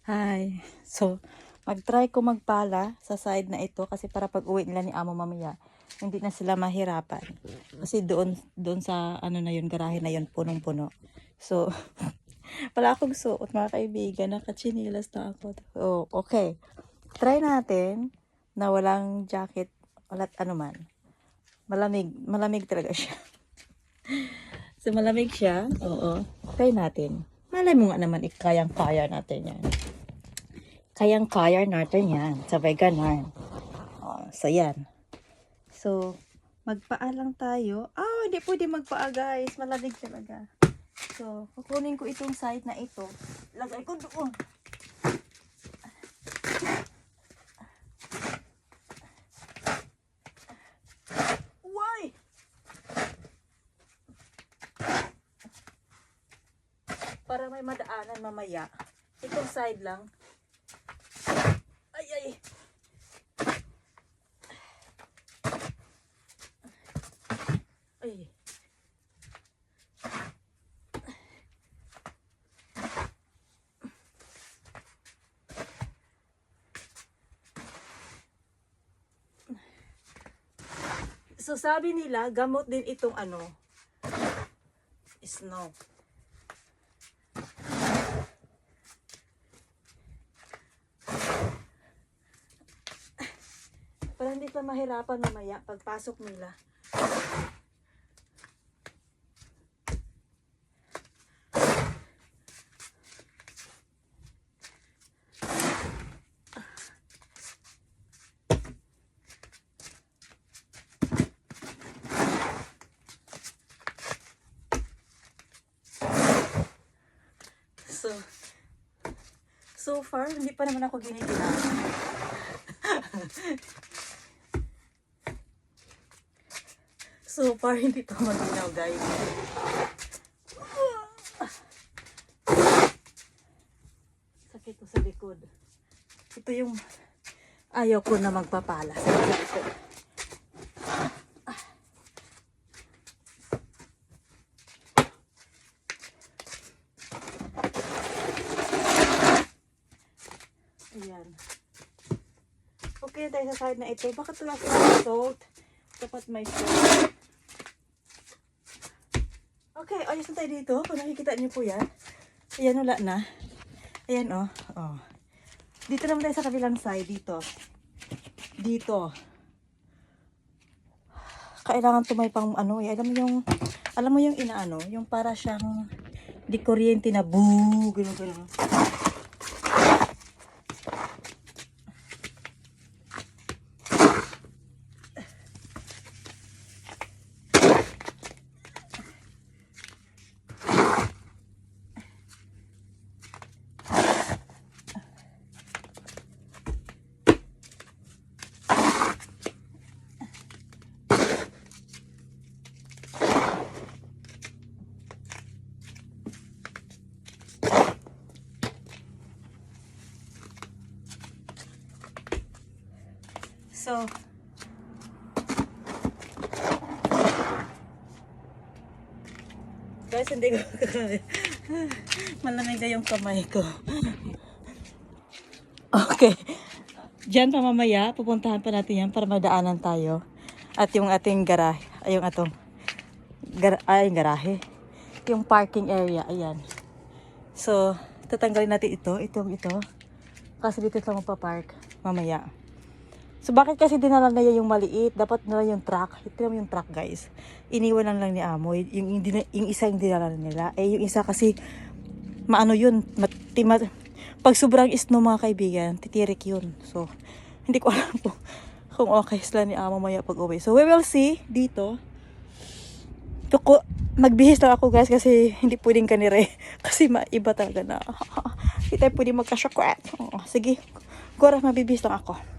Hi. So, mag-try ko magpala sa side na ito kasi para pag-uwi nila ni amo mamaya, hindi na sila mahirapan. Kasi doon sa ano na yun, garahe na yun, punong-puno. So, wala akong suot mga kaibigan, nakatsinilas na ako. Oh, okay. Try natin na walang jacket, walat anuman. Malamig talaga siya. So, malamig siya. Oo. Try natin. Malay mo nga naman, kayang-kaya natin yan. Kayang-kaya natin yan. Sabay ganon. So, yan. So, magpaa lang tayo. Hindi pwede magpaa, guys. Malamig talaga. So, kukunin ko itong side na ito. Lagay ko doon. Why? Para may madaanan mamaya. Itong side lang. Ay. So, sabi nila, gamot din itong snow. Para hindi pa mahirapan mamaya pagpasok nila. So far, hindi pa naman ako giniginaw. So far, hindi pa maginaw, guys. Sakit ko sa likod. Ito yung ayaw ko na magpapala sa likod. Ayan. Okay tayo sa side na ito. Bakit wala sa salt? Dapat may salt. Okay, ayos na tayo dito. Kung nakikita niyo po yan. Ayan, wala na. Ayan, oh. Dito naman tayo sa kabilang side. Dito. Kailangan tumay pang alam mo yung inaano, yung para siyang di kuryente na boo, gano'n. So, guys, hindi ko malamig na yung kamay ko. Okay. Diyan pa mamaya, pupuntahan pa natin yan para madaanan tayo. At yung ating garahe, yung garahe. Yung parking area, ayan. So, tatanggalin natin ito. Kasi dito sa magpa-park mamaya. So, bakit kasi dinala na yung maliit? Dapat na yung truck. Ito yung truck, guys. Iniwan lang ni amo. Yung isa yung dinala nila. Yung isa kasi, yun. Pag sobrang snow, mga kaibigan, titirik yun. So, hindi ko alam kung okay sila ni amo maya pag uwi. So, we will see dito. Magbihis lang ako, guys, kasi hindi pwedeng kanire. Kasi maiba talaga na. Hindi tayo pwedeng magkasyakwat. Sige, Gora, mabibihis lang ako.